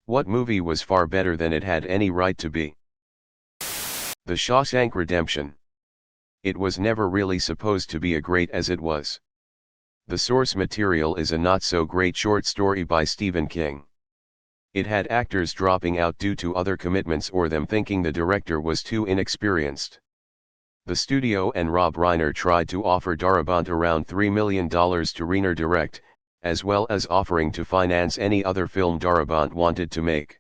What movie was far better than it had any right to be? The Shawshank Redemption. It was never really supposed to be as great as it was. The source material is a not-so-great short story by Stephen King. It had actors dropping out due to other commitments or them thinking the director was too inexperienced. The studio and Rob Reiner tried to offer Darabont around $3 million to Reiner direct, as well as offering to finance any other film Darabont wanted to make.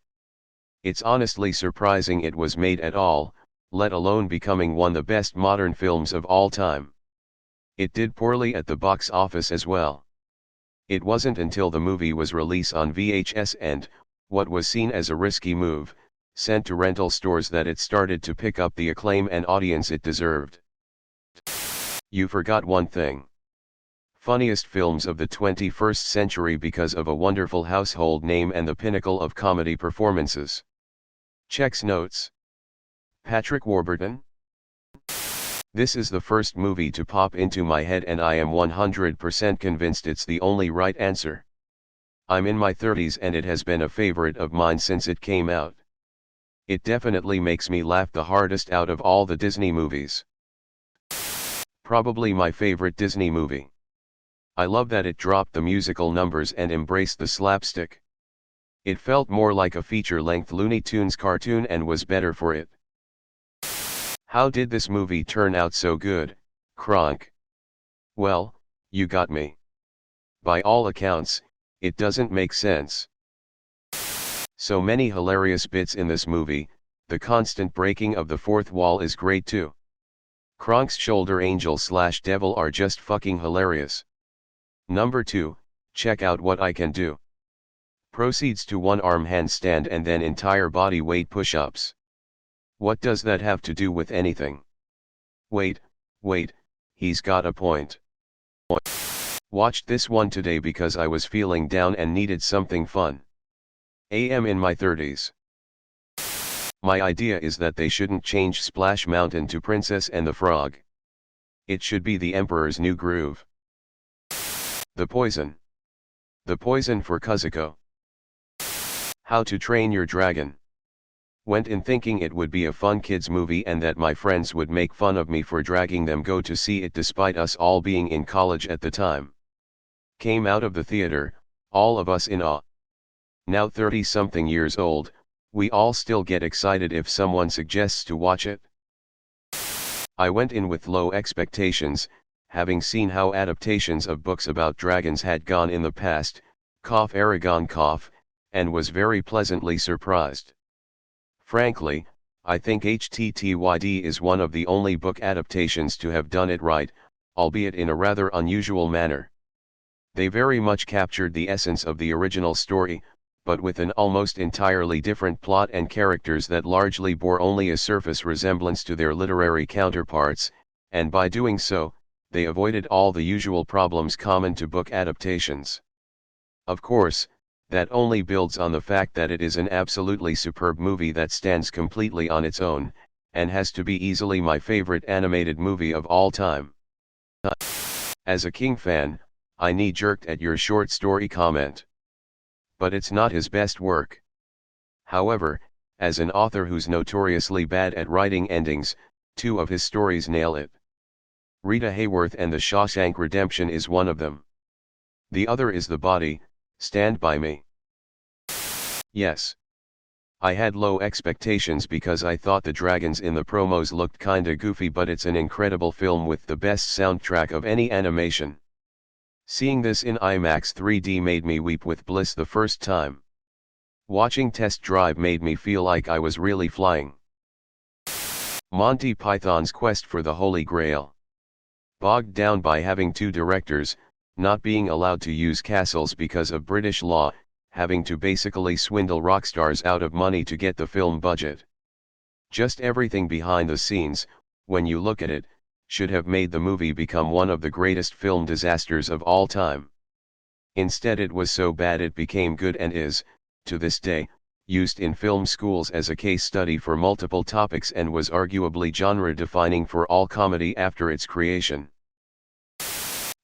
It's honestly surprising it was made at all, let alone becoming one of the best modern films of all time. It did poorly at the box office as well. It wasn't until the movie was released on VHS and, what was seen as a risky move, sent to rental stores that it started to pick up the acclaim and audience it deserved. You forgot one thing. Funniest films of the 21st century because of a wonderful household name and the pinnacle of comedy performances. Checks notes. Patrick Warburton. This is the first movie to pop into my head and I am 100% convinced it's the only right answer. I'm in my 30s and it has been a favorite of mine since it came out. It definitely makes me laugh the hardest out of all the Disney movies. Probably my favorite Disney movie. I love that it dropped the musical numbers and embraced the slapstick. It felt more like a feature-length Looney Tunes cartoon and was better for it. How did this movie turn out so good, Kronk? Well, you got me. By all accounts, it doesn't make sense. So many hilarious bits in this movie, the constant breaking of the fourth wall is great too. Kronk's shoulder angel/devil are just fucking hilarious. Number 2, check out what I can do. Proceeds to one-arm handstand and then entire body weight push-ups. What does that have to do with anything? Wait, he's got a point. Watched this one today because I was feeling down and needed something fun. I'm in my 30s. My idea is that they shouldn't change Splash Mountain to Princess and the Frog. It should be the Emperor's New Groove. The Poison. The Poison for Kazuko. How to Train Your Dragon. Went in thinking it would be a fun kids movie and that my friends would make fun of me for dragging them go to see it despite us all being in college at the time. Came out of the theater, all of us in awe. Now 30-something years old, we all still get excited if someone suggests to watch it. I went in with low expectations, having seen how adaptations of books about dragons had gone in the past, Aragon, and was very pleasantly surprised. Frankly, I think HTTYD is one of the only book adaptations to have done it right, albeit in a rather unusual manner. They very much captured the essence of the original story, but with an almost entirely different plot and characters that largely bore only a surface resemblance to their literary counterparts, and by doing so, they avoided all the usual problems common to book adaptations. Of course, that only builds on the fact that it is an absolutely superb movie that stands completely on its own, and has to be easily my favorite animated movie of all time. As a King fan, I knee-jerked at your short story comment. But it's not his best work. However, as an author who's notoriously bad at writing endings, 2 of his stories nail it. Rita Hayworth and The Shawshank Redemption is one of them. The other is The Body, Stand By Me. Yes. I had low expectations because I thought the dragons in the promos looked kinda goofy, but it's an incredible film with the best soundtrack of any animation. Seeing this in IMAX 3D made me weep with bliss the first time. Watching Test Drive made me feel like I was really flying. Monty Python's Quest for the Holy Grail. Bogged down by having 2 directors, not being allowed to use castles because of British law, having to basically swindle rock stars out of money to get the film budget. Just everything behind the scenes, when you look at it, should have made the movie become one of the greatest film disasters of all time. Instead it was so bad it became good and is, to this day, used in film schools as a case study for multiple topics and was arguably genre-defining for all comedy after its creation.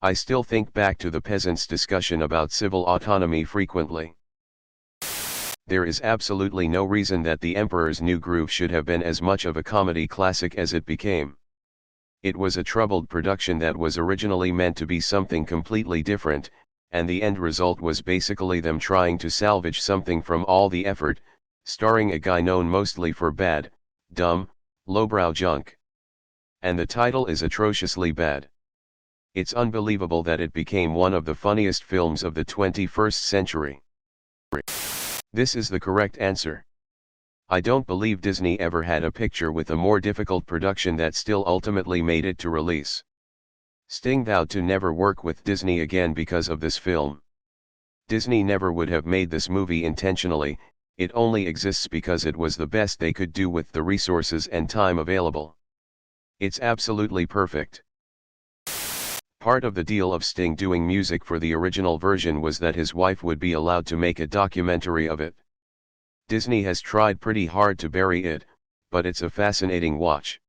I still think back to the peasants' discussion about civil autonomy frequently. There is absolutely no reason that The Emperor's New Groove should have been as much of a comedy classic as it became. It was a troubled production that was originally meant to be something completely different, and the end result was basically them trying to salvage something from all the effort, starring a guy known mostly for bad, dumb, lowbrow junk. And the title is atrociously bad. It's unbelievable that it became one of the funniest films of the 21st century. This is the correct answer. I don't believe Disney ever had a picture with a more difficult production that still ultimately made it to release. Sting vowed to never work with Disney again because of this film. Disney never would have made this movie intentionally, it only exists because it was the best they could do with the resources and time available. It's absolutely perfect. Part of the deal of Sting doing music for the original version was that his wife would be allowed to make a documentary of it. Disney has tried pretty hard to bury it, but it's a fascinating watch.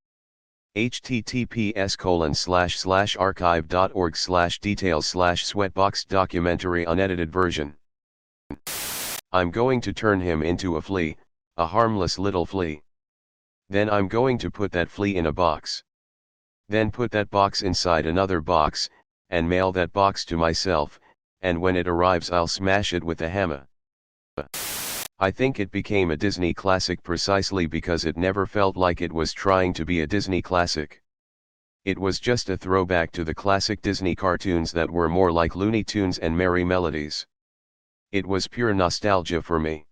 https://archive.org/details/sweatbox documentary unedited version. I'm going to turn him into a flea, a harmless little flea. Then I'm going to put that flea in a box. Then put that box inside another box, and mail that box to myself, and when it arrives I'll smash it with a hammer. I think it became a Disney classic precisely because it never felt like it was trying to be a Disney classic. It was just a throwback to the classic Disney cartoons that were more like Looney Tunes and Merry Melodies. It was pure nostalgia for me.